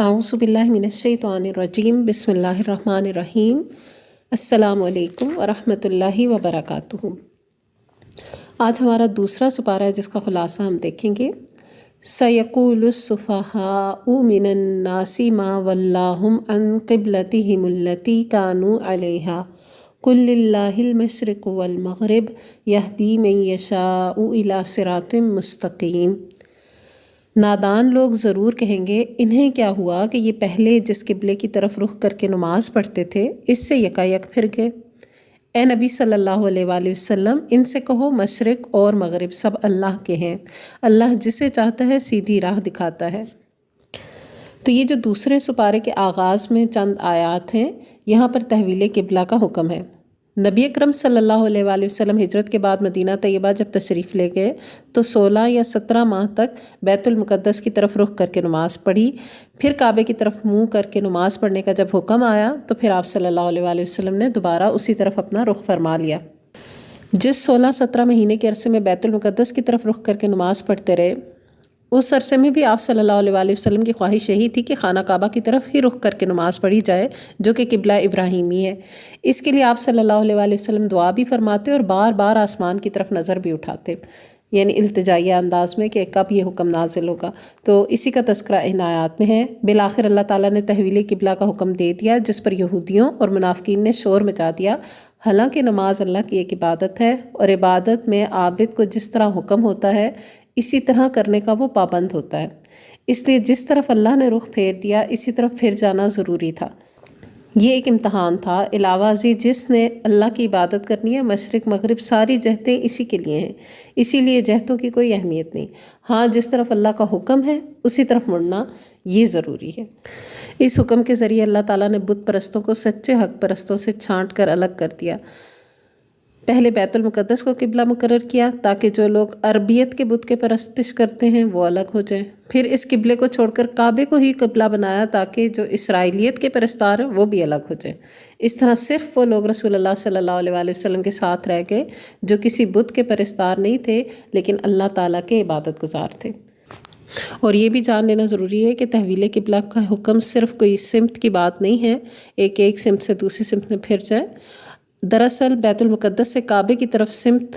اعوذ باللہ من الشیطان الرجیم بسم اللہ الرحمن الرحیم السلام علیکم ورحمۃ اللہ وبرکاتہ۔ آج ہمارا دوسرا سپارہ ہے جس کا خلاصہ ہم دیکھیں گے۔ سَيَقُولُ السُّفَهَاءُ مِنَ النَّاسِ مَا وَلَّاهُمْ عَنْ قِبْلَتِهِمُ الَّتِي كَانُوا عَلَيْهَا قُلْ لِلَّهِ الْمَشْرِقُ وَالْمَغْرِبُ يَهْدِي مَن يَشَاءُ إِلَىٰ صِرَاطٍ مُّسْتَقِيمٍ۔ نادان لوگ ضرور کہیں گے انہیں کیا ہوا کہ یہ پہلے جس قبلے کی طرف رخ کر کے نماز پڑھتے تھے اس سے یکایک پھر گئے۔ اے نبی صلی اللہ علیہ وآلہ وسلم ان سے کہو مشرق اور مغرب سب اللہ کے ہیں، اللہ جسے چاہتا ہے سیدھی راہ دکھاتا ہے۔ تو یہ جو دوسرے سپارے کے آغاز میں چند آیات ہیں یہاں پر تحویل قبلہ کا حکم ہے۔ نبی اکرم صلی اللہ علیہ وآلہ وسلم ہجرت کے بعد مدینہ طیبہ جب تشریف لے گئے تو 16 یا 17 ماہ تک بیت المقدس کی طرف رخ کر کے نماز پڑھی، پھر کعبے کی طرف منہ کر کے نماز پڑھنے کا جب حکم آیا تو پھر آپ صلی اللہ علیہ وآلہ وسلم نے دوبارہ اسی طرف اپنا رخ فرما لیا۔ جس 16-17 مہینے کے عرصے میں بیت المقدس کی طرف رخ کر کے نماز پڑھتے رہے اس عرصے میں بھی آپ صلی اللہ علیہ وآلہ وسلم کی خواہش یہی تھی کہ خانہ کعبہ کی طرف ہی رخ کر کے نماز پڑھی جائے جو کہ قبلہ ابراہیمی ہے۔ اس کے لیے آپ صلی اللہ علیہ وآلہ وسلم دعا بھی فرماتے اور بار بار آسمان کی طرف نظر بھی اٹھاتے، یعنی التجائیہ انداز میں کہ کب یہ حکم نازل ہوگا۔ تو اسی کا تذکرہ ان آیات میں ہے۔ بالآخر اللہ تعالیٰ نے تحویل قبلہ کا حکم دے دیا جس پر یہودیوں اور منافقین نے شور مچا دیا، حالانکہ نماز اللہ کی ایک عبادت ہے اور عبادت میں عابد کو جس طرح حکم ہوتا ہے اسی طرح کرنے کا وہ پابند ہوتا ہے، اس لیے جس طرف اللہ نے رخ پھیر دیا اسی طرف پھر جانا ضروری تھا۔ یہ ایک امتحان تھا۔ علاوہ ازیں جس نے اللہ کی عبادت کرنی ہے مشرق مغرب ساری جہتیں اسی کے لیے ہیں، اسی لیے جہتوں کی کوئی اہمیت نہیں۔ ہاں جس طرف اللہ کا حکم ہے اسی طرف مڑنا یہ ضروری ہے۔ اس حکم کے ذریعے اللہ تعالیٰ نے بت پرستوں کو سچے حق پرستوں سے چھانٹ کر الگ کر دیا۔ پہلے بیت المقدس کو قبلہ مقرر کیا تاکہ جو لوگ عربیت کے بت کے پرستش کرتے ہیں وہ الگ ہو جائیں، پھر اس قبلے کو چھوڑ کر کعبے کو ہی قبلہ بنایا تاکہ جو اسرائیلیت کے پرستار ہیں وہ بھی الگ ہو جائیں۔ اس طرح صرف وہ لوگ رسول اللہ صلی اللہ علیہ وآلہ وسلم کے ساتھ رہ گئے جو کسی بت کے پرستار نہیں تھے لیکن اللہ تعالیٰ کے عبادت گزار تھے۔ اور یہ بھی جان لینا ضروری ہے کہ تحویل قبلہ کا حکم صرف کوئی سمت کی بات نہیں ہے، ایک سمت سے دوسری سمت میں پھر جائے۔ دراصل بیت المقدس سے کعبے کی طرف سمت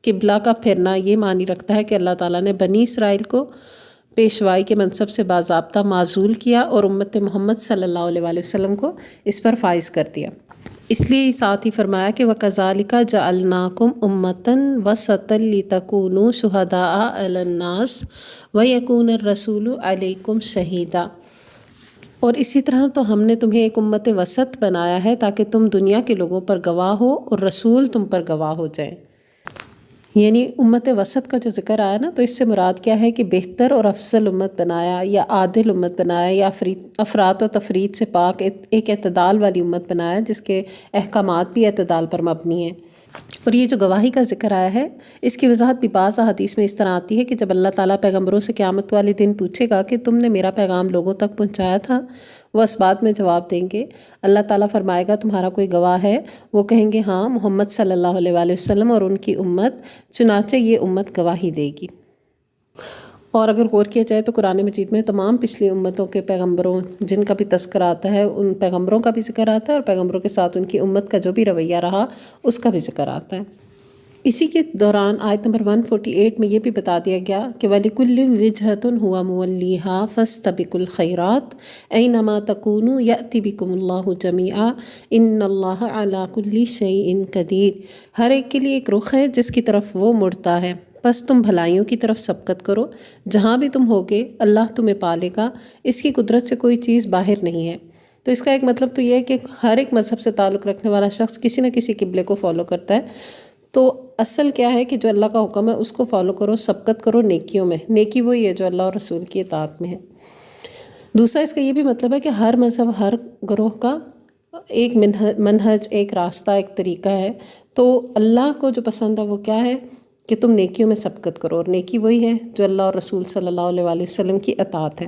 قبلہ کا پھرنا یہ معنی رکھتا ہے کہ اللہ تعالیٰ نے بنی اسرائیل کو پیشوائی کے منصب سے باضابطہ معزول کیا اور امت محمد صلی اللہ علیہ وآلہ وسلم کو اس پر فائز کر دیا۔ اس لیے ساتھ ہی فرمایا کہ وَكَذَلِكَ جَعَلْنَاكُمْ أُمَّةً وَسَطًا لِتَكُونُوا شُهَدَاءَ عَلَى النَّاسِ وَيَكُونَ الرَّسُولُ عَلَيْكُمْ شَهِيدًا۔ اور اسی طرح تو ہم نے تمہیں ایک امت وسط بنایا ہے تاکہ تم دنیا کے لوگوں پر گواہ ہو اور رسول تم پر گواہ ہو جائیں۔ یعنی امت وسط کا جو ذکر آیا نا تو اس سے مراد کیا ہے کہ بہتر اور افضل امت بنایا یا عادل امت بنایا یا افراط و تفریط سے پاک ایک اعتدال والی امت بنایا جس کے احکامات بھی اعتدال پر مبنی ہیں۔ اور یہ جو گواہی کا ذکر آیا ہے اس کی وضاحت بھی بعض احادیث میں اس طرح آتی ہے کہ جب اللہ تعالیٰ پیغمبروں سے قیامت والے دن پوچھے گا کہ تم نے میرا پیغام لوگوں تک پہنچایا تھا، وہ اس بات میں جواب دیں گے، اللہ تعالیٰ فرمائے گا تمہارا کوئی گواہ ہے؟ وہ کہیں گے ہاں محمد صلی اللہ علیہ وآلہ وسلم اور ان کی امت، چنانچہ یہ امت گواہی دے گی۔ اور اگر غور کیا جائے تو قرآن مجید میں تمام پچھلی امتوں کے پیغمبروں جن کا بھی تذکرہ آتا ہے ان پیغمبروں کا بھی ذکر آتا ہے اور پیغمبروں کے ساتھ ان کی امت کا جو بھی رویہ رہا اس کا بھی ذکر آتا ہے۔ اسی کے دوران آیت نمبر 148 میں یہ بھی بتا دیا گیا کہ وَلِكُلٍّ وِجْهَةٌ هُوَ مُوَلِّيهَا فَاسْتَبِقُوا الْخَيْرَاتِ أَيْنَمَا تَكُونُوا يَأْتِ بِكُمُ اللَّهُ جَمِيعًا إِنَّ اللَّهَ عَلَى كُلِّ شَيْءٍ قَدِيرٌ۔ ہر ایک کے لیے ایک رخ ہے جس کی طرف وہ مڑتا ہے، بس تم بھلائیوں کی طرف سبقت کرو، جہاں بھی تم ہوگے اللہ تمہیں پالے گا، اس کی قدرت سے کوئی چیز باہر نہیں ہے۔ تو اس کا ایک مطلب تو یہ ہے کہ ہر ایک مذہب سے تعلق رکھنے والا شخص کسی نہ کسی قبلے کو فالو کرتا ہے۔ تو اصل کیا ہے کہ جو اللہ کا حکم ہے اس کو فالو کرو، سبقت کرو نیکیوں میں۔ نیکی وہی ہے جو اللہ اور رسول کی اطاعت میں ہے۔ دوسرا اس کا یہ بھی مطلب ہے کہ ہر مذہب ہر گروہ کا ایک منہج، ایک راستہ، ایک طریقہ ہے۔ تو اللہ کو جو پسند ہے وہ کیا ہے کہ تم نیکیوں میں سبقت کرو، اور نیکی وہی ہے جو اللہ اور رسول صلی اللہ علیہ وآلہ وسلم کی اطاعت ہے۔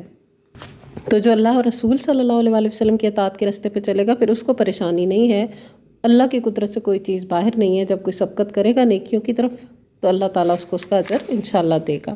تو جو اللہ اور رسول صلی اللہ علیہ وآلہ وسلم کی اطاعت کے راستے پہ چلے گا پھر اس کو پریشانی نہیں ہے، اللہ کی قدرت سے کوئی چیز باہر نہیں ہے۔ جب کوئی سبقت کرے گا نیکیوں کی طرف تو اللہ تعالیٰ اس کو اس کا اجر انشاءاللہ دے گا۔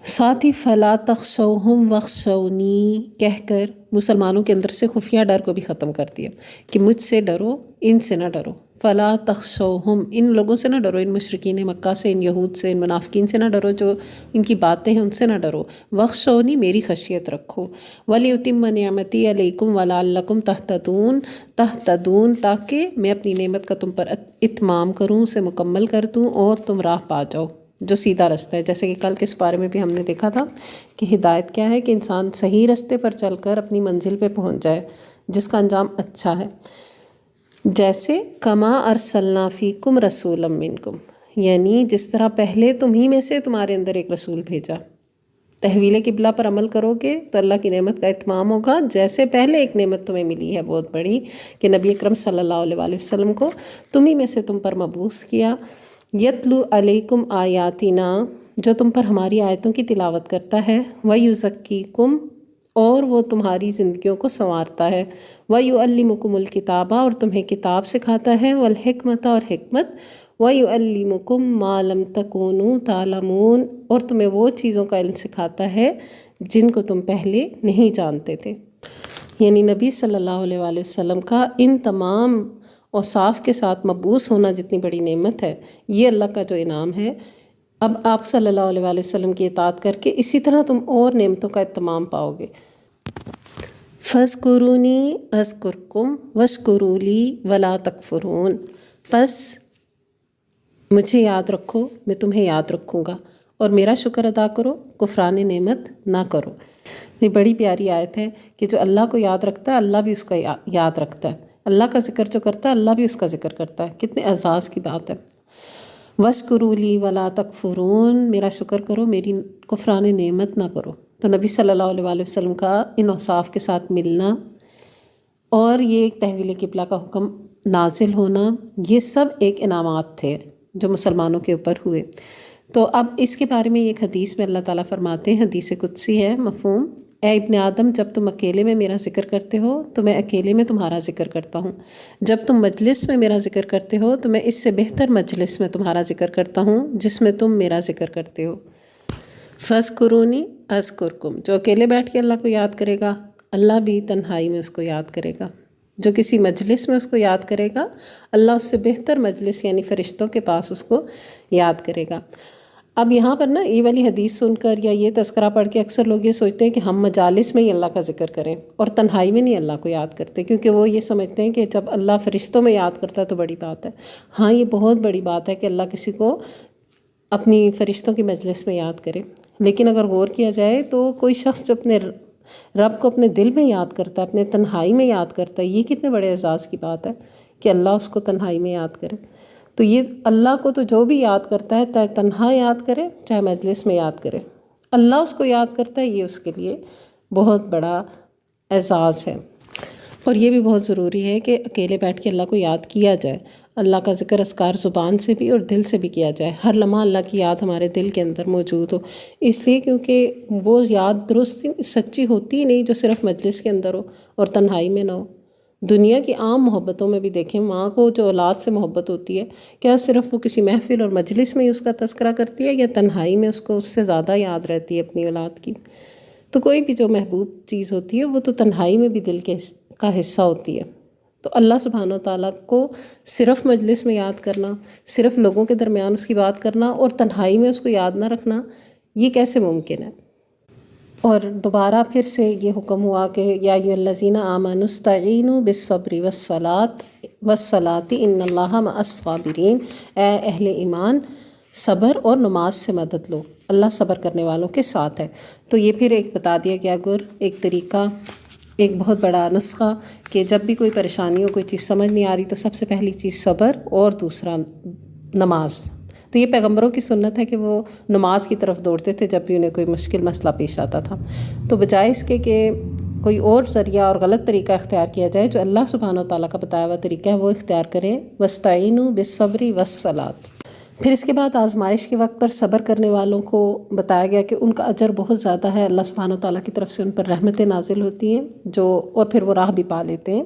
ساتھ ہی فلا تخشوہم وخشونی کہہ کر مسلمانوں کے اندر سے خفیہ ڈر کو بھی ختم کر دیا کہ مجھ سے ڈرو، ان سے نہ ڈرو۔ فلا تخشوہم، ان لوگوں سے نہ ڈرو، ان مشرکین مکہ سے، ان یہود سے، ان منافقین سے نہ ڈرو جو ان کی باتیں ہیں، ان سے نہ ڈرو۔ وخشونی، میری خشیت رکھو۔ وَلِيُتِمَّ نِعْمَتِي عَلَيْكُمْ وَلَعَلَّكُمْ تَهْتَدُونَ، تاکہ میں اپنی نعمت کا تم پر اتمام کروں، اسے مکمل کر دوں اور تم راہ پا جاؤ جو سیدھا رستہ ہے۔ جیسے کہ کل کے اس بارے میں بھی ہم نے دیکھا تھا کہ ہدایت کیا ہے کہ انسان صحیح رستے پر چل کر اپنی منزل پہ پہنچ جائے جس کا انجام اچھا ہے۔ جیسے کما ارسلنا فیکم رسولا منکم، یعنی جس طرح پہلے تمہیں میں سے تمہارے اندر ایک رسول بھیجا۔ تحویل قبلہ پر عمل کرو گے تو اللہ کی نعمت کا اتمام ہوگا، جیسے پہلے ایک نعمت تمہیں ملی ہے بہت بڑی کہ نبی اکرم صلی اللہ علیہ وآلہ وسلم کو تمہیں میں سے تم پر مبعوث کیا۔ یتلو علیکم آیاتنا، جو تم پر ہماری آیتوں کی تلاوت کرتا ہے، ویزکیکم، اور وہ تمہاری زندگیوں کو سنوارتا ہے، وَيُعَلِّمُكُمُ الْكِتَابَ، اور تمہیں کتاب سکھاتا ہے، وَالْحِکْمَةَ، اور حکمت، وَيُعَلِّمُكُم مَّا لَمْ تَكُونُوا تَعْلَمُونَ، اور تمہیں وہ چیزوں کا علم سکھاتا ہے جن کو تم پہلے نہیں جانتے تھے۔ یعنی نبی صلی اللہ علیہ وآلہ وسلم کا ان تمام اوصاف کے ساتھ مبعوث ہونا جتنی بڑی نعمت ہے، یہ اللہ کا جو انعام ہے۔ اب آپ صلی اللہ علیہ وآلہ وسلم کی اطاعت کر کے اسی طرح تم اور نعمتوں کا اتمام پاؤ گے۔ فَاذْكُرُونِي أَذْكُرْكُمْ وَاشْكُرُوا لِي وَلَا تَكْفُرُونَ، پس مجھے یاد رکھو، میں تمہیں یاد رکھوں گا، اور میرا شکر ادا کرو، کفران نعمت نہ کرو۔ یہ بڑی پیاری آیت ہے کہ جو اللہ کو یاد رکھتا ہے اللہ بھی اس کا یاد رکھتا ہے، اللہ کا ذکر جو کرتا ہے اللہ بھی اس کا ذکر کرتا ہے۔ کتنے اعزاز کی بات ہے۔ وَاشْكُرُوا لِي وَلَا تَكْفُرُونَ، میرا شکر کرو، میری کفران نعمت نہ کرو۔ تو نبی صلی اللہ علیہ وآلہ وسلم کا ان اوصاف کے ساتھ ملنا اور یہ ایک تحویل قبلہ کا حکم نازل ہونا، یہ سب ایک انعامات تھے جو مسلمانوں کے اوپر ہوئے۔ تو اب اس کے بارے میں ایک حدیث میں اللہ تعالیٰ فرماتے ہیں، حدیث قدسی ہے، مفہوم: اے ابن آدم، جب تم اکیلے میں میرا ذکر کرتے ہو تو میں اکیلے میں تمہارا ذکر کرتا ہوں، جب تم مجلس میں میرا ذکر کرتے ہو تو میں اس سے بہتر مجلس میں تمہارا ذکر کرتا ہوں جس میں تم میرا ذکر کرتے ہو۔ فَاذْكُرُونِي أَذْكُرْكُمْ، جو اکیلے بیٹھ کے اللہ کو یاد کرے گا اللہ بھی تنہائی میں اس کو یاد کرے گا، جو کسی مجلس میں اس کو یاد کرے گا اللہ اس سے بہتر مجلس یعنی فرشتوں کے پاس اس کو یاد کرے گا۔ اب یہاں پر نا یہ والی حدیث سن کر یا یہ تذکرہ پڑھ کے اکثر لوگ یہ سوچتے ہیں کہ ہم مجالس میں ہی اللہ کا ذکر کریں اور تنہائی میں نہیں اللہ کو یاد کرتے، کیونکہ وہ یہ سمجھتے ہیں کہ جب اللہ فرشتوں میں یاد کرتا ہے تو بڑی بات ہے۔ ہاں، یہ بہت بڑی بات ہے کہ اللہ کسی کو اپنی فرشتوں کی مجلس میں یاد کرے، لیکن اگر غور کیا جائے تو کوئی شخص جو اپنے رب کو اپنے دل میں یاد کرتا ہے، اپنے تنہائی میں یاد کرتا ہے، یہ کتنے بڑے اعزاز کی بات ہے کہ اللہ اس کو تنہائی میں یاد کرے۔ تو یہ اللہ کو تو جو بھی یاد کرتا ہے، چاہے تنہا یاد کرے چاہے مجلس میں یاد کرے، اللہ اس کو یاد کرتا ہے، یہ اس کے لیے بہت بڑا اعزاز ہے۔ اور یہ بھی بہت ضروری ہے کہ اکیلے بیٹھ کے اللہ کو یاد کیا جائے، اللہ کا ذکر اذکار زبان سے بھی اور دل سے بھی کیا جائے، ہر لمحہ اللہ کی یاد ہمارے دل کے اندر موجود ہو، اس لیے کیونکہ وہ یاد درست سچی ہوتی ہی نہیں جو صرف مجلس کے اندر ہو اور تنہائی میں نہ ہو۔ دنیا کی عام محبتوں میں بھی دیکھیں، ماں کو جو اولاد سے محبت ہوتی ہے، کیا صرف وہ کسی محفل اور مجلس میں ہی اس کا تذکرہ کرتی ہے یا تنہائی میں اس کو اس سے زیادہ یاد رہتی ہے اپنی اولاد کی؟ تو کوئی بھی جو محبوب چیز ہوتی ہے وہ تو تنہائی میں بھی دل کا حصہ ہوتی ہے۔ تو اللہ سبحانہ وتعالیٰ کو صرف مجلس میں یاد کرنا، صرف لوگوں کے درمیان اس کی بات کرنا اور تنہائی میں اس کو یاد نہ رکھنا، یہ کیسے ممکن ہے؟ اور دوبارہ پھر سے یہ حکم ہوا کہ یا ایھا الذین آمنوا استعینوا بالصبر والصلاۃ ان اللہ مع الصابرین، اے اہل ایمان صبر اور نماز سے مدد لو، اللہ صبر کرنے والوں کے ساتھ ہے۔ تو یہ پھر ایک بتا دیا گیا ایک طریقہ، ایک بہت بڑا نسخہ کہ جب بھی کوئی پریشانی ہو، کوئی چیز سمجھ نہیں آ رہی تو سب سے پہلی چیز صبر اور دوسرا نماز۔ تو یہ پیغمبروں کی سنت ہے کہ وہ نماز کی طرف دوڑتے تھے جب بھی انہیں کوئی مشکل مسئلہ پیش آتا تھا، تو بجائے اس کے کہ کوئی اور ذریعہ اور غلط طریقہ اختیار کیا جائے، جو اللہ سبحانہ وتعالیٰ کا بتایا ہوا طریقہ ہے وہ اختیار کریں۔ وَاسْتَعِینُوا بِالصَّبْرِ وَالصَّلَاةِ۔ پھر اس کے بعد آزمائش کے وقت پر صبر کرنے والوں کو بتایا گیا کہ ان کا اجر بہت زیادہ ہے، اللہ سبحانہ وتعالیٰ کی طرف سے ان پر رحمتیں نازل ہوتی ہیں اور پھر وہ راہ بھی پا لیتے ہیں۔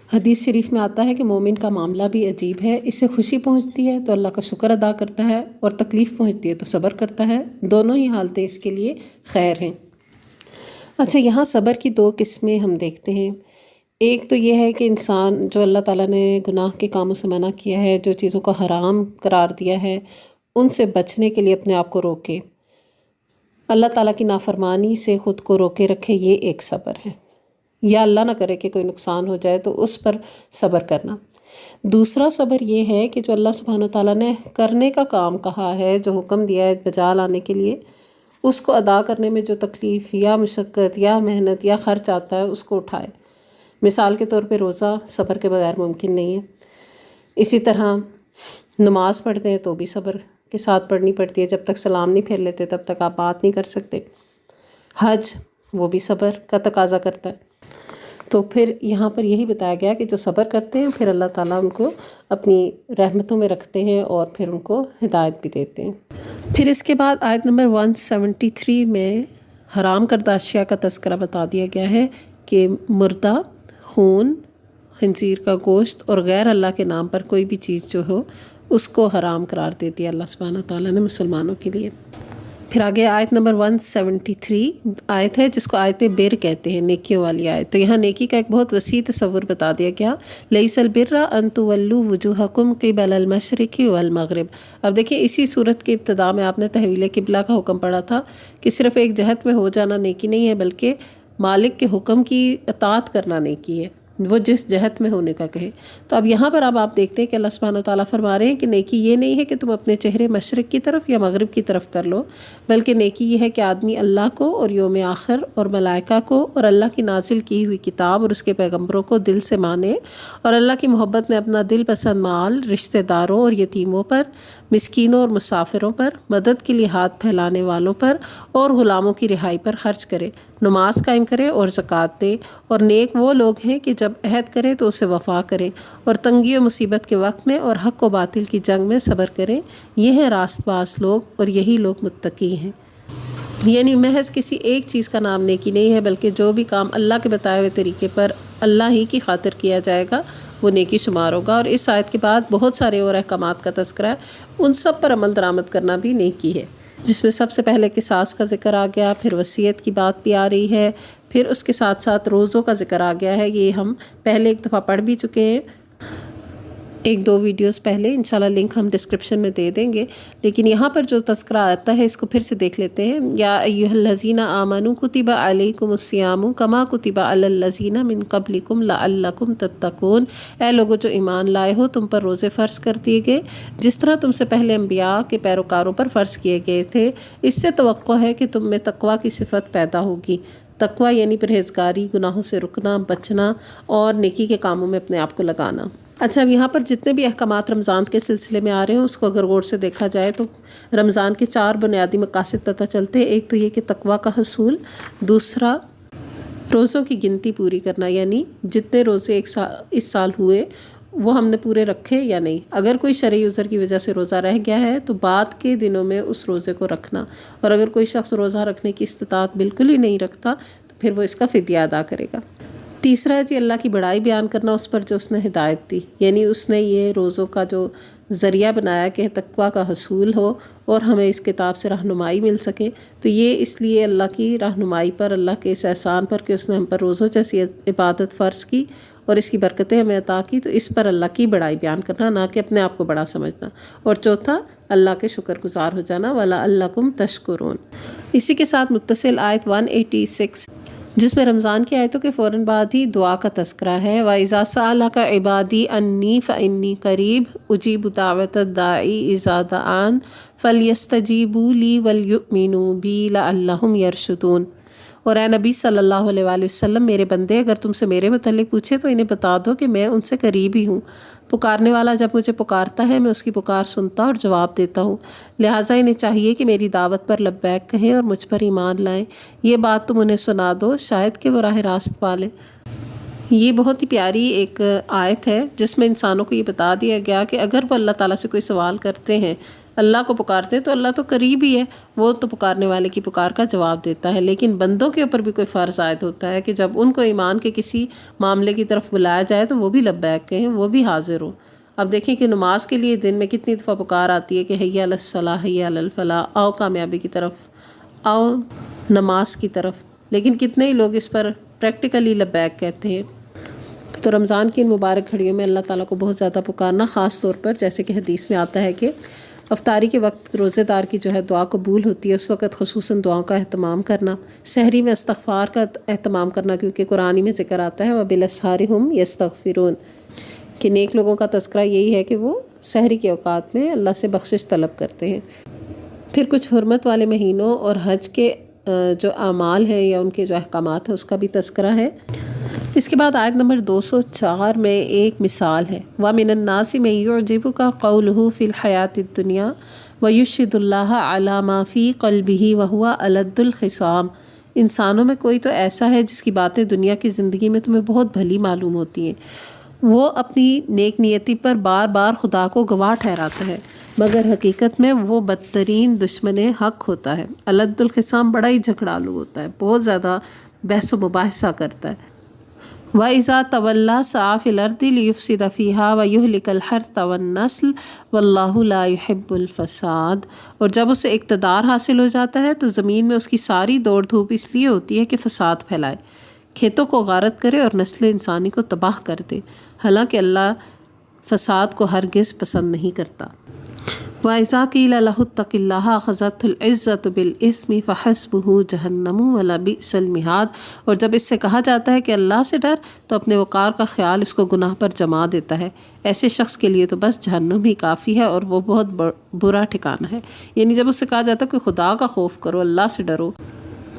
حدیث شریف میں آتا ہے کہ مومن کا معاملہ بھی عجیب ہے، اس سے خوشی پہنچتی ہے تو اللہ کا شکر ادا کرتا ہے، اور تکلیف پہنچتی ہے تو صبر کرتا ہے، دونوں ہی حالتیں اس کے لیے خیر ہیں۔ اچھا، یہاں صبر کی دو قسمیں ہم دیکھتے ہیں۔ ایک تو یہ ہے کہ انسان جو اللہ تعالیٰ نے گناہ کے کاموں سے منع کیا ہے، جو چیزوں کو حرام قرار دیا ہے، ان سے بچنے کے لیے اپنے آپ کو روکے، اللہ تعالیٰ کی نافرمانی سے خود کو روکے رکھے، یہ ایک صبر ہے۔ یا اللہ نہ کرے کہ کوئی نقصان ہو جائے تو اس پر صبر کرنا۔ دوسرا صبر یہ ہے کہ جو اللہ سبحانہ وتعالیٰ نے کرنے کا کام کہا ہے، جو حکم دیا ہے بجا لانے کے لیے، اس کو ادا کرنے میں جو تکلیف یا مشقت یا محنت یا خرچ آتا ہے اس کو اٹھائے۔ مثال کے طور پہ روزہ صبر کے بغیر ممکن نہیں ہے۔ اسی طرح نماز پڑھتے ہیں تو بھی صبر کے ساتھ پڑھنی پڑتی ہے، جب تک سلام نہیں پھیر لیتے تب تک آپ بات نہیں کر سکتے۔ حج وہ بھی صبر کا تقاضا کرتا ہے۔ تو پھر یہاں پر یہی بتایا گیا کہ جو صبر کرتے ہیں پھر اللہ تعالیٰ ان کو اپنی رحمتوں میں رکھتے ہیں اور پھر ان کو ہدایت بھی دیتے ہیں۔ پھر اس کے بعد آیت نمبر 173 میں حرام کردہ اشیاء کا تذکرہ بتا دیا گیا ہے کہ مردہ، خون، خنزیر کا گوشت اور غیر اللہ کے نام پر کوئی بھی چیز جو ہو اس کو حرام قرار دیتی ہے اللہ سبحانہ تعالیٰ نے مسلمانوں کے لیے۔ پھر آگے آیت نمبر 173 آیت ہے جس کو آیت بر کہتے ہیں، نیکیوں والی آیت۔ تو یہاں نیکی کا ایک بہت وسیع تصور بتا دیا گیا۔ لیس البر ان تولوا وجوہکم قبل المشرق والمغرب۔ اب دیکھیں اسی صورت کے ابتدا میں آپ نے تحویل قبلہ کا حکم پڑھا تھا کہ صرف ایک جہت میں ہو جانا نیکی نہیں ہے، بلکہ مالک کے حکم کی اطاعت کرنا نیکی ہے، وہ جس جہت میں ہونے کا کہے۔ تو اب یہاں پر اب آپ دیکھتے ہیں کہ اللہ سبحانہ وتعالیٰ فرما رہے ہیں کہ نیکی یہ نہیں ہے کہ تم اپنے چہرے مشرق کی طرف یا مغرب کی طرف کر لو، بلکہ نیکی یہ ہے کہ آدمی اللہ کو اور یوم آخر اور ملائکہ کو اور اللہ کی نازل کی ہوئی کتاب اور اس کے پیغمبروں کو دل سے مانے، اور اللہ کی محبت میں اپنا دل پسند مال رشتہ داروں اور یتیموں پر، مسکینوں اور مسافروں پر، مدد کے لیے ہاتھ پھیلانے والوں پر اور غلاموں کی رہائی پر خرچ کرے، نماز قائم کرے اور زکوٰۃ دے، اور نیک وہ لوگ ہیں کہ جب عہد کرے تو اسے وفا کرے، اور تنگی و مصیبت کے وقت میں اور حق و باطل کی جنگ میں صبر کریں، یہ ہیں راست باز لوگ اور یہی لوگ متقی ہیں۔ یعنی محض کسی ایک چیز کا نام نیکی نہیں ہے، بلکہ جو بھی کام اللہ کے بتائے ہوئے طریقے پر اللہ ہی کی خاطر کیا جائے گا وہ نیکی شمار ہوگا۔ اور اس آیت کے بعد بہت سارے اور احکامات کا تذکرہ ہے، ان سب پر عمل درآمد کرنا بھی نیکی ہے، جس میں سب سے پہلے قصاص کا ذکر آ گیا، پھر وصیت کی بات بھی آ رہی ہے، پھر اس کے ساتھ ساتھ روزوں کا ذکر آ گیا ہے۔ یہ ہم پہلے ایک دفعہ پڑھ بھی چکے ہیں، ایک دو ویڈیوز پہلے، انشاءاللہ لنک ہم ڈسکرپشن میں دے دیں گے، لیکن یہاں پر جو تذکرہ آتا ہے اس کو پھر سے دیکھ لیتے ہیں۔ یا ایھا الذین آمنوا کتب علیکم الصیام کما کتب علی الذین من قبلکم لعلکم تتقون۔ اے لوگو جو ایمان لائے ہو، تم پر روزے فرض کر دیے گئے جس طرح تم سے پہلے انبیاء کے پیروکاروں پر فرض کیے گئے تھے، اس سے توقع ہے کہ تم میں تقویٰ کی صفت پیدا ہوگی۔ تقویٰ یعنی پرہیزگاری، گناہوں سے رکنا، بچنا اور نیکی کے کاموں میں اپنے آپ کو لگانا۔ اچھا، اب یہاں پر جتنے بھی احکامات رمضان کے سلسلے میں آ رہے ہیں اس کو اگر غور سے دیکھا جائے تو رمضان کے 4 بنیادی مقاصد پتہ چلتے ہیں۔ ایک تو یہ کہ تقویٰ کا حصول، دوسرا روزوں کی گنتی پوری کرنا، یعنی جتنے روزے اس سال ہوئے وہ ہم نے پورے رکھے یا نہیں، اگر کوئی شرعی عذر کی وجہ سے روزہ رہ گیا ہے تو بعد کے دنوں میں اس روزے کو رکھنا، اور اگر کوئی شخص روزہ رکھنے کی استطاعت بالکل ہی نہیں رکھتا تو پھر وہ اس کا فدیہ ادا کرے گا۔ تیسرا ہے جی اللہ کی بڑائی بیان کرنا اس پر جو اس نے ہدایت دی، یعنی اس نے یہ روزوں کا جو ذریعہ بنایا کہ تقویٰ کا حصول ہو اور ہمیں اس کتاب سے رہنمائی مل سکے، تو یہ اس لیے اللہ کی رہنمائی پر، اللہ کے اس احسان پر کہ اس نے ہم پر روزوں جیسی عبادت فرض کی اور اس کی برکتیں ہمیں عطا کی، تو اس پر اللہ کی بڑائی بیان کرنا، نہ کہ اپنے آپ کو بڑا سمجھنا۔ اور چوتھا اللہ کے شکر گزار ہو جانا، وَلَعَلَّكُمْ تَشْكُرُونَ۔ اسی کے ساتھ متصل آیت 186 جس میں رمضان کی آیتوں کے فوراً بعد ہی دعا کا تذکرہ ہے۔ وَإِذَا سَأَلَكَ عِبَادِي عَنِّي فَإِنِّي قَرِيبٌ أُجِيبُ دَعْوَةَ الدَّاعِ إِذَا دَعَانِ فَلْيَسْتَجِيبُوا لِي وَلْيُؤْمِنُوا بِي لَعَلَّهُمْ يَرْشُدُونَ۔ اور اے نبی صلی اللہ علیہ وآلہ وسلم، میرے بندے اگر تم سے میرے متعلق پوچھے تو انہیں بتا دو کہ میں ان سے قریب ہی ہوں، پکارنے والا جب مجھے پکارتا ہے میں اس کی پکار سنتا اور جواب دیتا ہوں، لہٰذا انہیں چاہیے کہ میری دعوت پر لبیک کہیں اور مجھ پر ایمان لائیں۔ یہ بات تم انہیں سنا دو، شاید کہ وہ راہ راست پالیں۔ یہ بہت ہی پیاری ایک آیت ہے جس میں انسانوں کو یہ بتا دیا گیا کہ اگر وہ اللہ تعالیٰ سے کوئی سوال کرتے ہیں، اللہ کو پکارتے ہیں تو اللہ تو قریب ہی ہے، وہ تو پکارنے والے کی پکار کا جواب دیتا ہے، لیکن بندوں کے اوپر بھی کوئی فرض عائد ہوتا ہے کہ جب ان کو ایمان کے کسی معاملے کی طرف بلایا جائے تو وہ بھی لبیک کہیں، وہ بھی حاضر ہوں۔ اب دیکھیں کہ نماز کے لیے دن میں کتنی دفعہ پکار آتی ہے کہ حی علی الصلاح، حی علی الفلاح، آؤ کامیابی کی طرف، آؤ نماز کی طرف، لیکن کتنے ہی لوگ اس پر پریکٹیکلی لبیک کہتے ہیں۔ تو رمضان کی ان مبارک گھڑیوں میں اللہ تعالیٰ کو بہت زیادہ پکارنا، خاص طور پر جیسے کہ حدیث میں آتا ہے کہ افطاری کے وقت روزے دار کی جو ہے دعا قبول ہوتی ہے، اس وقت خصوصاً دعاؤں کا اہتمام کرنا، سحری میں استغفار کا اہتمام کرنا، کیونکہ قرآن میں ذکر آتا ہے وَبِالْأَسْحَارِ هُمْ يَسْتَغْفِرُونَ کہ نیک لوگوں کا تذکرہ یہی ہے کہ وہ سحری کے اوقات میں اللہ سے بخشش طلب کرتے ہیں۔ پھر کچھ حرمت والے مہینوں اور حج کے جو اعمال ہیں یا ان کے جو احکامات ہیں اس کا بھی تذکرہ ہے۔ اس کے بعد آیت نمبر 204 میں ایک مثال ہے، وَمِنَ النَّاسِ مَن يُعْجِبُكَ قَوْلُهُ فِي الْحَيَاةِ الدُّنْيَا وَيُشْهِدُ اللَّهَ عَلَى مَا فِي قَلْبِهِ وَهُوَ أَلَدُّ الْخِصَامِ۔ انسانوں میں کوئی تو ایسا ہے جس کی باتیں دنیا کی زندگی میں تمہیں بہت بھلی معلوم ہوتی ہیں، وہ اپنی نیک نیتی پر بار بار خدا کو گواہ ٹھہراتا ہے، مگر حقیقت میں وہ بدترین دشمن حق ہوتا ہے۔ الد الخصام بڑا ہی جھگڑالو ہوتا ہے، بہت زیادہ بحث و مباحثہ کرتا ہے۔ وَإِذَا تَوَلَّى سَعَى فِي الْأَرْضِ لِيُفْسِدَ فِيهَا وَيُهْلِكَ الْحَرْثَ وَالنَّسْلَ وَاللَّهُ لَا يُحِبُّ الْفَسَادَ۔ اور جب اسے اقتدار حاصل ہو جاتا ہے تو زمین میں اس کی ساری دوڑ دھوپ اس لیے ہوتی ہے کہ فساد پھیلائے، کھیتوں کو غارت کرے اور نسل انسانی کو تباہ کر دے، حالانکہ اللہ فساد کو ہرگز پسند نہیں کرتا۔ وَإِذَا قِيلَ لَهُ اتَّقِ اللَّهَ أَخَذَتْهُ الْعِزَّةُ بِالْإِثْمِ فَحَسْبُهُ جَهَنَّمُ وَلَبِئْسَ الْمِهَادُ۔ اور جب اس سے کہا جاتا ہے کہ اللہ سے ڈر تو اپنے وقار کا خیال اس کو گناہ پر جما دیتا ہے، ایسے شخص کے لیے تو بس جہنم ہی کافی ہے اور وہ بہت برا ٹھکانہ ہے۔ یعنی جب اس سے کہا جاتا ہے کہ خدا کا خوف کرو، اللہ سے ڈرو،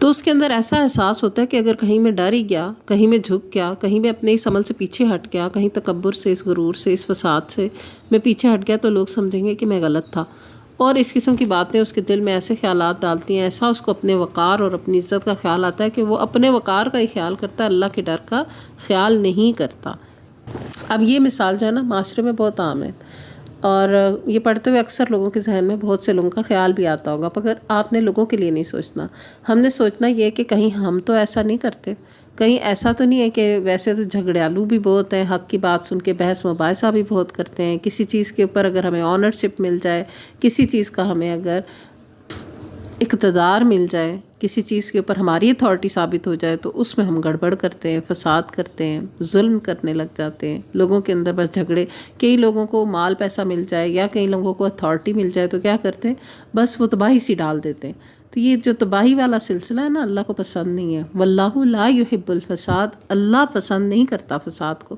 تو اس کے اندر ایسا احساس ہوتا ہے کہ اگر کہیں میں ڈر ہی گیا، کہیں میں جھک گیا، کہیں میں اپنے اس عمل سے پیچھے ہٹ گیا، کہیں تکبر سے، اس غرور سے، اس فساد سے میں پیچھے ہٹ گیا تو لوگ سمجھیں گے کہ میں غلط تھا، اور اس قسم کی باتیں اس کے دل میں ایسے خیالات ڈالتی ہیں، ایسا اس کو اپنے وقار اور اپنی عزت کا خیال آتا ہے کہ وہ اپنے وقار کا ہی خیال کرتا ہے، اللہ کے ڈر کا خیال نہیں کرتا۔ اب یہ مثال جو ہے نا معاشرے میں بہت عام ہے، اور یہ پڑھتے ہوئے اکثر لوگوں کے ذہن میں بہت سے لوگوں کا خیال بھی آتا ہوگا، مگر آپ نے لوگوں کے لیے نہیں سوچنا، ہم نے سوچنا یہ کہ کہیں ہم تو ایسا نہیں کرتے، کہیں ایسا تو نہیں ہے کہ ویسے تو جھگڑیالو بھی بہت ہیں، حق کی بات سن کے بحث مباحثہ بھی بہت کرتے ہیں، کسی چیز کے اوپر اگر ہمیں آنرشپ مل جائے، کسی چیز کا ہمیں اگر اقتدار مل جائے، کسی چیز کے اوپر ہماری اتھارٹی ثابت ہو جائے تو اس میں ہم گڑبڑ کرتے ہیں، فساد کرتے ہیں، ظلم کرنے لگ جاتے ہیں، لوگوں کے اندر بس جھگڑے، کئی لوگوں کو مال پیسہ مل جائے یا کئی لوگوں کو اتھارٹی مل جائے تو کیا کرتے ہیں، بس وہ تباہی سی ڈال دیتے ہیں۔ تو یہ جو تباہی والا سلسلہ ہے نا، اللہ کو پسند نہیں ہے، واللہ لا یحب الفساد، اللہ پسند نہیں کرتا فساد کو۔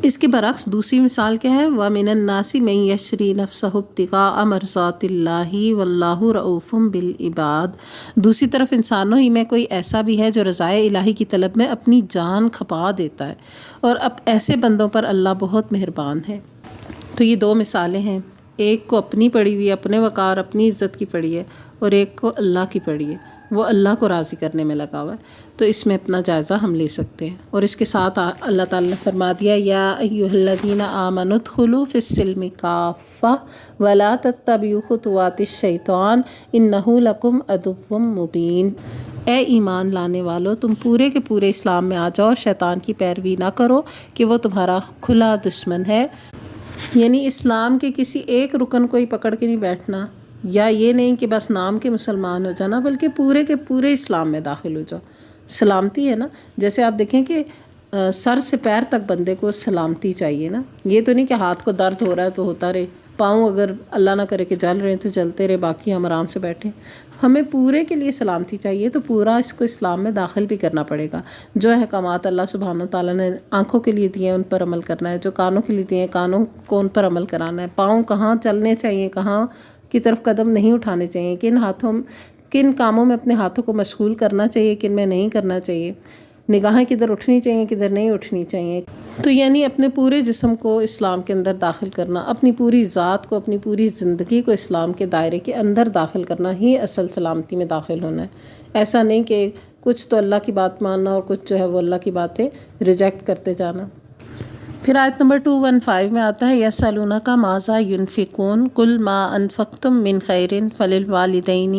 اس کے برعکس دوسری مثال کیا ہے، وَمِنَ النَّاسِ مَن يَشْرِي نَفْسَهُ ابْتِغَاءَ مَرْضَاتِ اللَّهِ وَاللَّهُ رَءُوفٌ بِالْعِبَادِ۔ دوسری طرف انسانوں ہی میں کوئی ایسا بھی ہے جو رضائے الہی کی طلب میں اپنی جان کھپا دیتا ہے، اور اب ایسے بندوں پر اللہ بہت مہربان ہے۔ تو یہ دو مثالیں ہیں، ایک کو اپنی پڑی ہوئی، اپنے وقار اپنی عزت کی پڑی ہے، اور ایک کو اللہ کی پڑی ہے، وہ اللہ کو راضی کرنے میں لگا ہوا ہے، تو اس میں اپنا جائزہ ہم لے سکتے ہیں۔ اور اس کے ساتھ اللہ تعالیٰ نے فرما دیا، یا ایھا الذین آمنوا ادخلوا فی السلم کافۃ ولا تتبعوا خطوات الشیطان انہ لکم عدو مبین۔ اے ایمان لانے والو، تم پورے کے پورے اسلام میں آ جاؤ اور شیطان کی پیروی نہ کرو کہ وہ تمہارا کھلا دشمن ہے۔ یعنی اسلام کے کسی ایک رکن کو ہی پکڑ کے نہیں بیٹھنا، یا یہ نہیں کہ بس نام کے مسلمان ہو جانا، بلکہ پورے کے پورے اسلام میں داخل ہو جاؤ۔ سلامتی ہے نا، جیسے آپ دیکھیں کہ سر سے پیر تک بندے کو سلامتی چاہیے نا، یہ تو نہیں کہ ہاتھ کو درد ہو رہا ہے تو ہوتا رہے، پاؤں اگر اللہ نہ کرے کہ جل رہے ہیں تو جلتے رہے، باقی ہم آرام سے بیٹھیں۔ ہمیں پورے کے لیے سلامتی چاہیے، تو پورا اس کو اسلام میں داخل بھی کرنا پڑے گا۔ جو احکامات اللہ سبحانہ تعالیٰ نے آنکھوں کے لیے دیے ہیں ان پر عمل کرنا ہے، جو کانوں کے لیے دیے ہیں کانوں کو ان پر عمل کرانا ہے، پاؤں کہاں چلنے چاہیے، کہاں کی طرف قدم نہیں اٹھانے چاہیے، کن کاموں میں اپنے ہاتھوں کو مشغول کرنا چاہیے، کن میں نہیں کرنا چاہیے، نگاہیں کدھر اٹھنی چاہیے، کدھر نہیں اٹھنی چاہیے۔ تو یعنی اپنے پورے جسم کو اسلام کے اندر داخل کرنا، اپنی پوری ذات کو، اپنی پوری زندگی کو اسلام کے دائرے کے اندر داخل کرنا ہی اصل سلامتی میں داخل ہونا ہے۔ ایسا نہیں کہ کچھ تو اللہ کی بات ماننا اور کچھ جو ہے وہ اللہ کی باتیں ریجیکٹ کرتے جانا۔ پھر آیت نمبر 215 میں آتا ہے یسألونک ماذا ینفقون قل ما انفقتم من خیر فللوالدین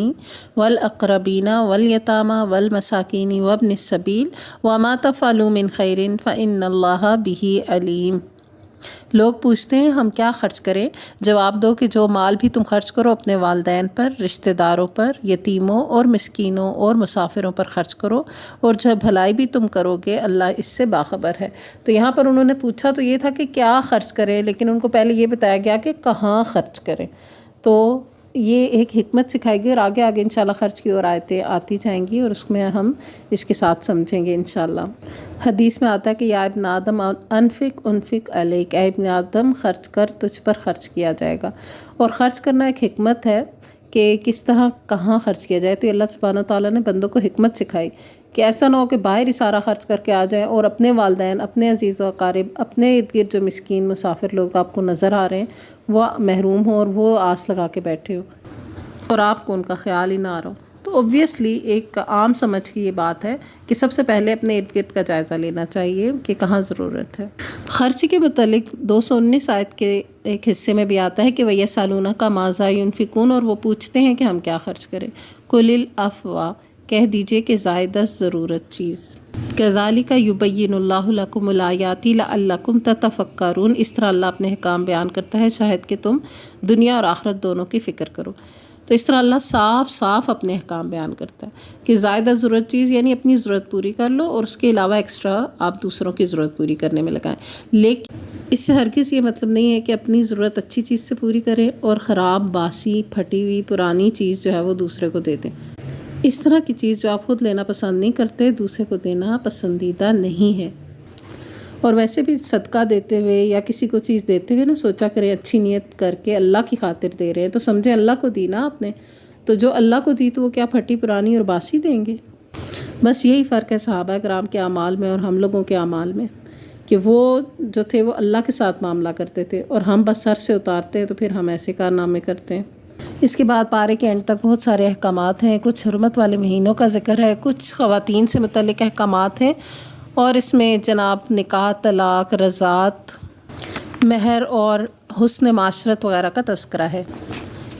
والاقربین والیتامى والمساکین وابن السبیل وما تفعلوا من خیر فإن اللہ بہ علیم۔ لوگ پوچھتے ہیں ہم کیا خرچ کریں، جواب دو کہ جو مال بھی تم خرچ کرو اپنے والدین پر، رشتہ داروں پر، یتیموں اور مسکینوں اور مسافروں پر خرچ کرو، اور جب بھلائی بھی تم کرو گے اللہ اس سے باخبر ہے۔ تو یہاں پر انہوں نے پوچھا تو یہ تھا کہ کیا خرچ کریں، لیکن ان کو پہلے یہ بتایا گیا کہ کہاں خرچ کریں۔ تو یہ ایک حکمت سکھائی گئی، اور آگے آگے انشاءاللہ خرچ کی اور آیتیں آتی جائیں گی، اور اس میں ہم اس کے ساتھ سمجھیں گے انشاءاللہ۔ حدیث میں آتا ہے کہ یا ابن آدم انفق علیک، اے ابن آدم خرچ کر، تجھ پر خرچ کیا جائے گا۔ اور خرچ کرنا ایک حکمت ہے کہ کس طرح کہاں خرچ کیا جائے۔ تو اللہ سبحانہ تعالیٰ نے بندوں کو حکمت سکھائی کہ ایسا نہ ہو کہ باہر ہی سارا خرچ کر کے آ جائیں، اور اپنے والدین، اپنے عزیز و اقارب، اپنے ارد گرد جو مسکین مسافر لوگ آپ کو نظر آ رہے ہیں وہ محروم ہوں اور وہ آس لگا کے بیٹھے ہو اور آپ کو ان کا خیال ہی نہ آ رہا ہو۔ تو اوبویسلی ایک عام سمجھ کی یہ بات ہے کہ سب سے پہلے اپنے ارد گرد کا جائزہ لینا چاہیے کہ کہاں ضرورت ہے۔ خرچ کے متعلق 219 آیت کے ایک حصے میں بھی آتا ہے کہ وَيَسْأَلُونَكَ مَاذَا يُنْفِقُونَ، اور وہ پوچھتے ہیں کہ ہم کیا خرچ کریں۔ قُلِ الْعَفْوَ، کہہ دیجئے کہ زائدہ ضرورت چیز۔ كَذَلِكَ يُبَيِّنُ اللَّهُ لَكُمُ الْآيَاتِ لَعَلَّكُمْ تَتَفَكَّرُونَ، اس طرح اللہ اپنے احکام بیان کرتا ہے شاید کہ تم دنیا اور آخرت دونوں کی فکر کرو۔ تو اس طرح اللہ صاف صاف اپنے احکام بیان کرتا ہے کہ زائدہ ضرورت چیز یعنی اپنی ضرورت پوری کر لو، اور اس کے علاوہ ایکسٹرا آپ دوسروں کی ضرورت پوری کرنے میں لگائیں۔ لیکن اس سے ہرگز یہ مطلب نہیں ہے کہ اپنی ضرورت اچھی چیز سے پوری کریں اور خراب، باسی، پھٹی ہوئی، پرانی چیز جو ہے وہ دوسرے کو دے دیں۔ اس طرح کی چیز جو آپ خود لینا پسند نہیں کرتے دوسرے کو دینا پسندیدہ نہیں ہے۔ اور ویسے بھی صدقہ دیتے ہوئے یا کسی کو چیز دیتے ہوئے نا سوچا کریں اچھی نیت کر کے اللہ کی خاطر دے رہے ہیں تو سمجھیں اللہ کو دی نا آپ نے، تو جو اللہ کو دی تو وہ کیا پھٹی پرانی اور باسی دیں گے؟ بس یہی فرق ہے صحابہ کرام کے اعمال میں اور ہم لوگوں کے اعمال میں، کہ وہ جو تھے وہ اللہ کے ساتھ معاملہ کرتے تھے، اور ہم بس سر سے اتارتے ہیں تو پھر ہم ایسے کارنامے کرتے ہیں۔ اس کے بعد پارے کے اینڈ تک بہت سارے احکامات ہیں، کچھ حرمت والے مہینوں کا ذکر ہے، کچھ خواتین سے متعلق احکامات ہیں، اور اس میں جناب نکاح، طلاق، رضاعت، مہر اور حسن معاشرت وغیرہ کا تذکرہ ہے۔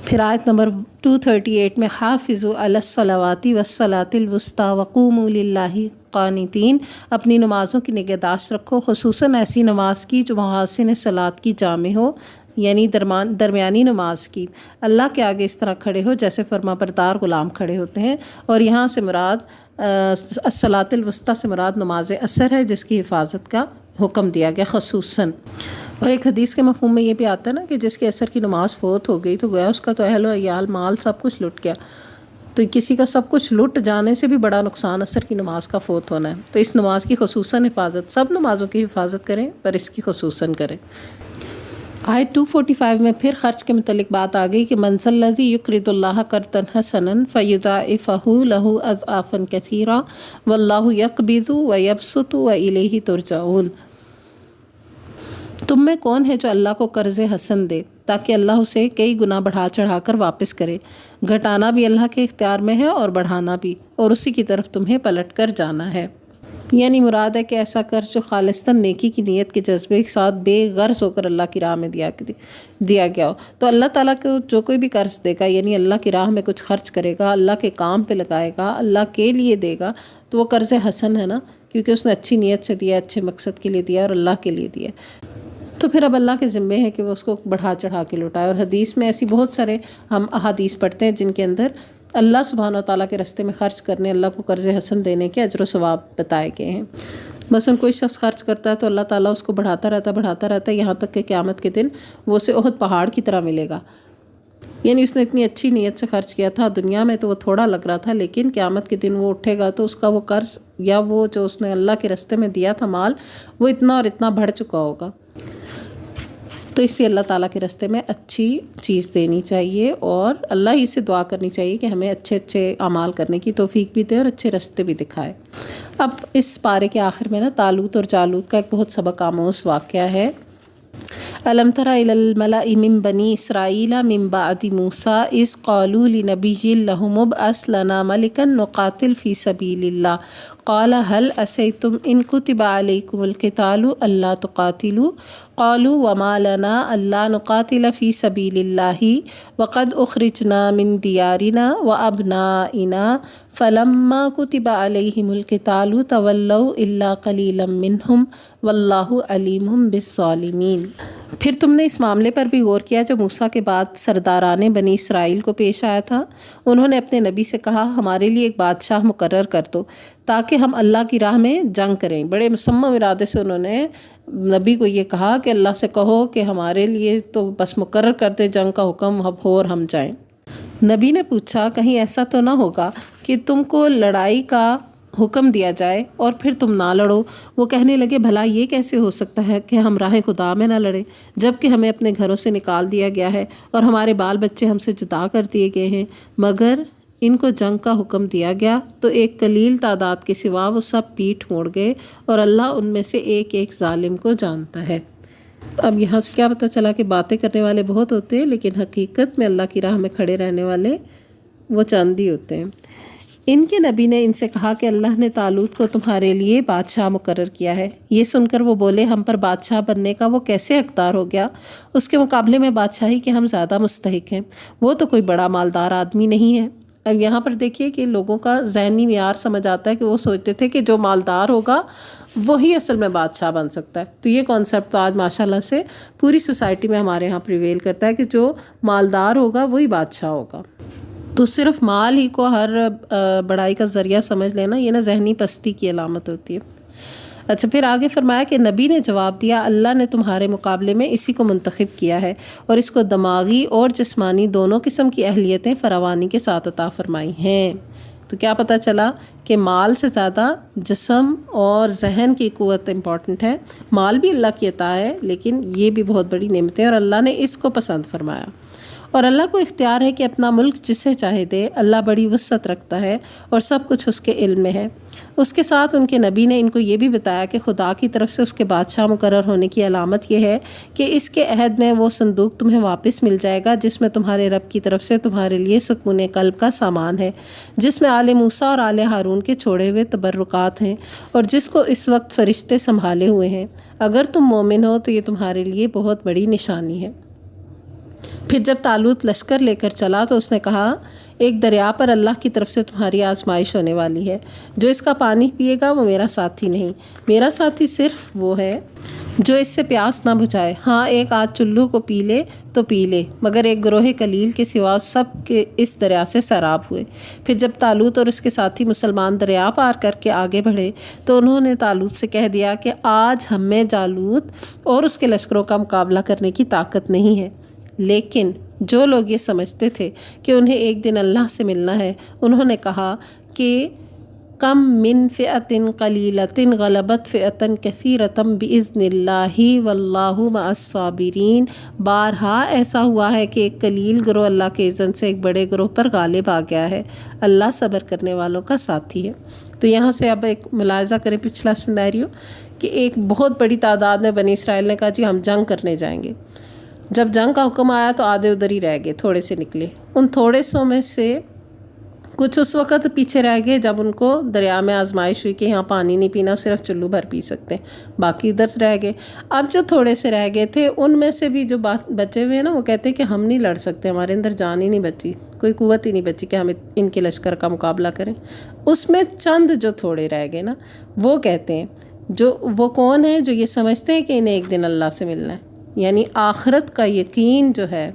پھر آیت نمبر 238 میں حافظوا علی الصلوات والصلاۃ الوسطی وقوموا للہ قانتین، اپنی نمازوں کی نگہداشت رکھو، خصوصاً ایسی نماز کی جو محاسن صلاۃ کی جامع ہو، یعنی درمیانی نماز کی، اللہ کے آگے اس طرح کھڑے ہو جیسے فرما بردار غلام کھڑے ہوتے ہیں۔ اور یہاں سے مراد الصلاۃ الوسطی سے مراد نماز عصر ہے جس کی حفاظت کا حکم دیا گیا خصوصاً۔ اور ایک حدیث کے مفہوم میں یہ بھی آتا ہے نا کہ جس کے عصر کی نماز فوت ہو گئی تو گویا اس کا تو اہل و عیال، مال سب کچھ لٹ گیا، تو کسی کا سب کچھ لٹ جانے سے بھی بڑا نقصان عصر کی نماز کا فوت ہونا ہے۔ تو اس نماز کی خصوصاً حفاظت، سب نمازوں کی حفاظت کریں پر اس کی خصوصاً کریں۔ آیت 245 میں پھر خرچ کے متعلق بات آ گئی کہ من ذا الذی یقرض اللہ قرضا حسنا فیضاعفہ لہ اضعافا کثیرا واللہ یقبض ویبسط والیہ ترجعون۔ تم میں کون ہے جو اللہ کو قرض حسن دے تاکہ اللہ اسے کئی گنا بڑھا چڑھا کر واپس کرے؟ گھٹانا بھی اللہ کے اختیار میں ہے اور بڑھانا بھی، اور اسی کی طرف تمہیں پلٹ کر جانا ہے۔ یعنی مراد ہے کہ ایسا قرض جو خالصتاً نیکی کی نیت کے جذبے کے ساتھ بے غرض ہو کر اللہ کی راہ میں دیا گیا ہو۔ تو اللہ تعالیٰ کو جو کوئی بھی قرض دے گا، یعنی اللہ کی راہ میں کچھ خرچ کرے گا، اللہ کے کام پہ لگائے گا، اللہ کے لیے دے گا، تو وہ قرض حسن ہے نا، کیونکہ اس نے اچھی نیت سے دیا، اچھے مقصد کے لیے دیا اور اللہ کے لیے دیا۔ تو پھر اب اللہ کے ذمے ہے کہ وہ اس کو بڑھا چڑھا کے لوٹائے۔ اور حدیث میں ایسی بہت سارے ہم احادیث پڑھتے ہیں جن کے اندر اللہ سبحانہ وتعالیٰ کے راستے میں خرچ کرنے، اللہ کو قرض حسن دینے کے اجر و ثواب بتائے گئے ہیں۔ مثلا کوئی شخص خرچ کرتا ہے تو اللہ تعالیٰ اس کو بڑھاتا رہتا ہے یہاں تک کہ قیامت کے دن وہ اسے احد پہاڑ کی طرح ملے گا۔ یعنی اس نے اتنی اچھی نیت سے خرچ کیا تھا، دنیا میں تو وہ تھوڑا لگ رہا تھا، لیکن قیامت کے دن وہ اٹھے گا تو اس کا وہ قرض یا وہ جو اس نے اللہ کے راستے میں دیا تھا مال، وہ اتنا اور اتنا بڑھ چکا ہوگا۔ تو اس سے اللہ تعالیٰ کے راستے میں اچھی چیز دینی چاہیے، اور اللہ ہی سے دعا کرنی چاہیے کہ ہمیں اچھے اچھے اعمال کرنے کی توفیق بھی دے اور اچھے راستے بھی دکھائے۔ اب اس پارے کے آخر میں نا طالوت اور جالوت کا ایک بہت سبق آموز واقعہ ہے۔ أَلَمْ تَرَ إِلَى الْمَلَإِ مِنْ بَنِي إِسْرَائِيلَ مِنْ بَعْدِ مُوسَىٰ إِذْ قَالُوا لِنَبِيٍّ لَهُمُ ابْعَثْ لَنَا مَلِكًا نُقَاتِلْ فِي سَبِيلِ اللَّهِ قال هل عسيتم إن كتب عليكم القتال ألا تقاتلوا قالوا وما لنا ألا نقاتل في سبيل الله وقد أخرجنا من ديارنا وأبنائنا فلما كتب عليهم القتال تولوا إلا قليلا منهم والله عليم بالظالمين۔ پھر تم نے اس معاملے پر بھی غور کیا جو موسیٰ کے بعد سرداران بنی اسرائیل کو پیش آیا تھا۔ انہوں نے اپنے نبی سے کہا ہمارے لیے ایک بادشاہ مقرر کر دو تاکہ ہم اللہ کی راہ میں جنگ کریں۔ بڑے مصمم ارادے سے انہوں نے نبی کو یہ کہا کہ اللہ سے کہو کہ ہمارے لیے تو بس مقرر کر دیں جنگ کا حکم ہو اور ہم جائیں۔ نبی نے پوچھا کہیں ایسا تو نہ ہوگا کہ تم کو لڑائی کا حکم دیا جائے اور پھر تم نہ لڑو؟ وہ کہنے لگے بھلا یہ کیسے ہو سکتا ہے کہ ہم راہ خدا میں نہ لڑیں جبکہ ہمیں اپنے گھروں سے نکال دیا گیا ہے اور ہمارے بال بچے ہم سے جدا کر دیے گئے ہیں۔ مگر ان کو جنگ کا حکم دیا گیا تو ایک قلیل تعداد کے سوا وہ سب پیٹھ موڑ گئے اور اللہ ان میں سے ایک ایک ظالم کو جانتا ہے۔ اب یہاں سے کیا پتہ چلا کہ باتیں کرنے والے بہت ہوتے ہیں لیکن حقیقت میں اللہ کی راہ میں کھڑے رہنے والے وہ چند ہی ہوتے ہیں۔ ان کے نبی نے ان سے کہا کہ اللہ نے طالوت کو تمہارے لیے بادشاہ مقرر کیا ہے۔ یہ سن کر وہ بولے ہم پر بادشاہ بننے کا وہ کیسے اختیار ہو گیا؟ اس کے مقابلے میں بادشاہی کے ہم زیادہ مستحق ہیں، وہ تو کوئی بڑا مالدار آدمی نہیں ہے۔ اب یہاں پر دیکھیے کہ لوگوں کا ذہنی معیار سمجھ آتا ہے کہ وہ سوچتے تھے کہ جو مالدار ہوگا وہی اصل میں بادشاہ بن سکتا ہے۔ تو یہ کانسیپٹ تو آج ماشاءاللہ سے پوری سوسائٹی میں ہمارے ہاں پریویل کرتا ہے کہ جو مالدار ہوگا وہی بادشاہ ہوگا۔ تو صرف مال ہی کو ہر بڑائی کا ذریعہ سمجھ لینا یہ نا ذہنی پستی کی علامت ہوتی ہے۔ اچھا پھر آگے فرمایا کہ نبی نے جواب دیا اللہ نے تمہارے مقابلے میں اسی کو منتخب کیا ہے اور اس کو دماغی اور جسمانی دونوں قسم کی اہلیتیں فراوانی کے ساتھ عطا فرمائی ہیں۔ تو کیا پتہ چلا کہ مال سے زیادہ جسم اور ذہن کی قوت امپورٹنٹ ہے۔ مال بھی اللہ کی عطا ہے لیکن یہ بھی بہت بڑی نعمت ہے اور اللہ نے اس کو پسند فرمایا۔ اور اللہ کو اختیار ہے کہ اپنا ملک جسے چاہے دے، اللہ بڑی وسعت رکھتا ہے اور سب کچھ اس کے علم میں ہے۔ اس کے ساتھ ان کے نبی نے ان کو یہ بھی بتایا کہ خدا کی طرف سے اس کے بادشاہ مقرر ہونے کی علامت یہ ہے کہ اس کے عہد میں وہ صندوق تمہیں واپس مل جائے گا جس میں تمہارے رب کی طرف سے تمہارے لیے سکون قلب کا سامان ہے، جس میں آل موسیٰ اور آل ہارون کے چھوڑے ہوئے تبرکات ہیں اور جس کو اس وقت فرشتے سنبھالے ہوئے ہیں۔ اگر تم مومن ہو تو یہ تمہارے لیے بہت بڑی نشانی ہے۔ پھر جب طالوت لشکر لے کر چلا تو اس نے کہا ایک دریا پر اللہ کی طرف سے تمہاری آزمائش ہونے والی ہے، جو اس کا پانی پیے گا وہ میرا ساتھی نہیں، میرا ساتھی صرف وہ ہے جو اس سے پیاس نہ بجھائے۔ ہاں ایک آدھ چلو کو پی لے تو پی لے، مگر ایک گروہ قلیل کے سوا سب کے اس دریا سے سیراب ہوئے۔ پھر جب طالوت اور اس کے ساتھی مسلمان دریا پار کر کے آگے بڑھے تو انہوں نے طالوت سے کہہ دیا کہ آج ہم میں جالوت اور اس کے لشکروں کا مقابلہ کرنے کی طاقت نہیں ہے۔ لیکن جو لوگ یہ سمجھتے تھے کہ انہیں ایک دن اللہ سے ملنا ہے انہوں نے کہا کہ کم من فئۃ قلیلۃ غلبت فئۃ کثیرۃ باذن اللہ واللہ مع الصابرین۔ بارہا ایسا ہوا ہے کہ ایک قلیل گروہ اللہ کے اذن سے ایک بڑے گروہ پر غالب آ گیا ہے، اللہ صبر کرنے والوں کا ساتھی ہے۔ تو یہاں سے اب ایک ملاحظہ کریں پچھلا سینیریو کہ ایک بہت بڑی تعداد میں بنی اسرائیل نے کہا جی ہم جنگ کرنے جائیں گے۔ جب جنگ کا حکم آیا تو آدھے ادھر ہی رہ گئے، تھوڑے سے نکلے۔ ان تھوڑے سو میں سے کچھ اس وقت پیچھے رہ گئے جب ان کو دریا میں آزمائش ہوئی کہ یہاں پانی نہیں پینا، صرف چلو بھر پی سکتے ہیں، باقی ادھر رہ گئے۔ اب جو تھوڑے سے رہ گئے تھے ان میں سے بھی جو بچے ہوئے ہیں نا وہ کہتے ہیں کہ ہم نہیں لڑ سکتے، ہمارے اندر جان ہی نہیں بچی، کوئی قوت ہی نہیں بچی کہ ہم ان کے لشکر کا مقابلہ کریں۔ اس میں چند جو تھوڑے رہ گئے نا وہ کہتے ہیں وہ کون ہیں جو یہ سمجھتے ہیں کہ انہیں ایک دن اللہ سے ملنا ہے، یعنی آخرت کا یقین جو ہے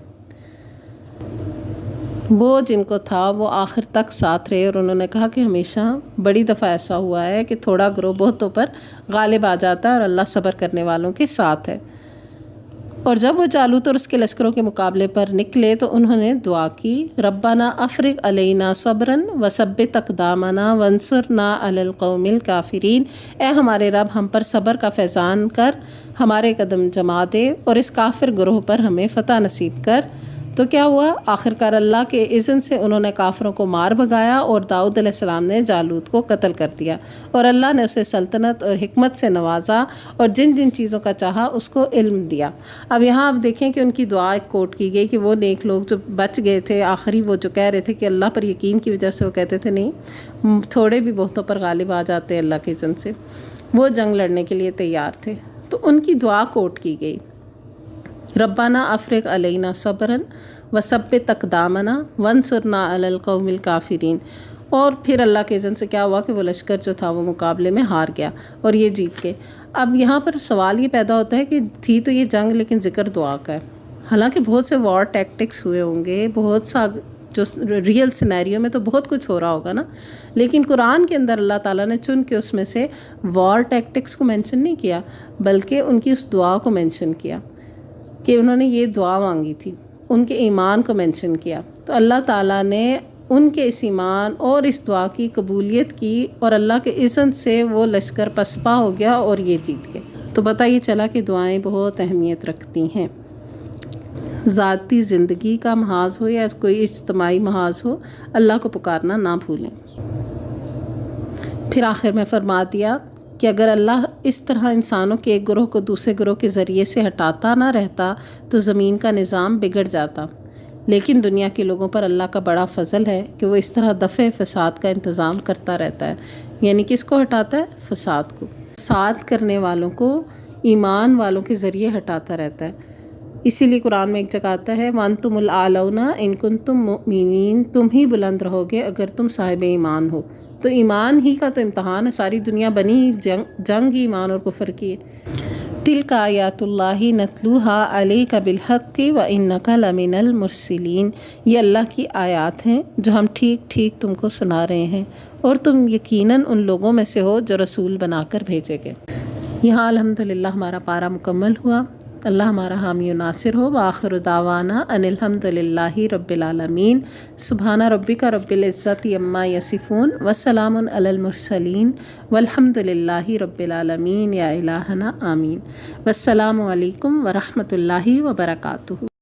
وہ جن کو تھا وہ آخر تک ساتھ رہے، اور انہوں نے کہا کہ ہمیشہ بڑی دفعہ ایسا ہوا ہے کہ تھوڑا گروہ بہتوں پر غالب آ جاتا ہے اور اللہ صبر کرنے والوں کے ساتھ ہے۔ اور جب وہ جالوت اور اس کے لشکروں کے مقابلے پر نکلے تو انہوں نے دعا کی ربنا افرغ علینا صبرا وثبت اقدامنا وانصرنا علی القوم الکافرین۔ اے ہمارے رب ہم پر صبر کا فیضان کر، ہمارے قدم جما دے اور اس کافر گروہ پر ہمیں فتح نصیب کر۔ تو کیا ہوا، آخرکار اللہ کے اذن سے انہوں نے کافروں کو مار بھگایا اور داؤد علیہ السلام نے جالوت کو قتل کر دیا، اور اللہ نے اسے سلطنت اور حکمت سے نوازا اور جن جن چیزوں کا چاہا اس کو علم دیا۔ اب یہاں آپ دیکھیں کہ ان کی دعا ایک کوٹ کی گئی کہ وہ نیک لوگ جو بچ گئے تھے، آخری وہ جو کہہ رہے تھے کہ اللہ پر یقین کی وجہ سے وہ کہتے تھے نہیں، تھوڑے بھی بہتوں پر غالب آ جاتے ہیں اللہ کے اذن سے، وہ جنگ لڑنے کے لیے تیار تھے، تو ان کی دعا کوٹ کی گئی، ربنا افرغ علینا صبرا وثبت اقدامنا وانصرنا علی القوم الکافرین۔ اور پھر اللہ کے اذن سے کیا ہوا کہ وہ لشکر جو تھا وہ مقابلے میں ہار گیا اور یہ جیت گئے۔ اب یہاں پر سوال یہ پیدا ہوتا ہے کہ تھی تو یہ جنگ لیکن ذکر دعا کا ہے، حالانکہ بہت سے وار ٹیکٹکس ہوئے ہوں گے، بہت سا جو ریئل سینیریو میں تو بہت کچھ ہو رہا ہوگا نا، لیکن قرآن کے اندر اللہ تعالیٰ نے چن کے اس میں سے وار ٹیکٹکس کو مینشن نہیں کیا، بلکہ ان کی اس دعا کو مینشن کیا کہ انہوں نے یہ دعا مانگی تھی، ان کے ایمان کو مینشن کیا، تو اللہ تعالیٰ نے ان کے اس ایمان اور اس دعا کی قبولیت کی اور اللہ کے اذن سے وہ لشکر پسپا ہو گیا اور یہ جیت گئے۔ تو پتہ یہ چلا کہ دعائیں بہت اہمیت رکھتی ہیں، ذاتی زندگی کا محاذ ہو یا کوئی اجتماعی محاذ ہو، اللہ کو پکارنا نہ بھولیں۔ پھر آخر میں فرما دیا کہ اگر اللہ اس طرح انسانوں کے ایک گروہ کو دوسرے گروہ کے ذریعے سے ہٹاتا نہ رہتا تو زمین کا نظام بگڑ جاتا، لیکن دنیا کے لوگوں پر اللہ کا بڑا فضل ہے کہ وہ اس طرح دفع فساد کا انتظام کرتا رہتا ہے۔ یعنی کس کو ہٹاتا ہے؟ فساد کو، فساد کرنے والوں کو ایمان والوں کے ذریعے ہٹاتا رہتا ہے۔ اسی لیے قرآن میں ایک جگہ آتا ہے وَأَنْتُمُ الْأَعْلَوْنَ إِن كُنتُم مُؤْمِنِينَ، تم ہی بلند رہو گے اگر تم صاحب ایمان ہو۔ تو ایمان ہی کا تو امتحان ہے، ساری دنیا بنی جنگ ایمان اور کفر کی ہے۔ تِلْكَ آیاتُ اللہِ نَتْلُوهَا عَلَيْكَ بِالْحَقِّ وَإِنَّكَ لَمِنَ الْمُرْسَلِينَ، یہ اللہ کی آیات ہیں جو ہم ٹھیک ٹھیک تم کو سنا رہے ہیں، اور تم یقیناً ان لوگوں میں سے ہو جو رسول بنا کر بھیجے گئے۔ یہاں الحمدللہ ہمارا پارہ مکمل ہوا۔ اللہ ہمارا حامی و ناصر ہو۔ وآخر دعوانا ان الحمد للہ رب العالمین۔ سبحان ربک رب العزت عما یصفون وسلام علی المرسلین والحمد للہ رب العالمین۔ یا الہنا آمین۔ والسلام علیکم ورحمۃ اللہ وبرکاتہ۔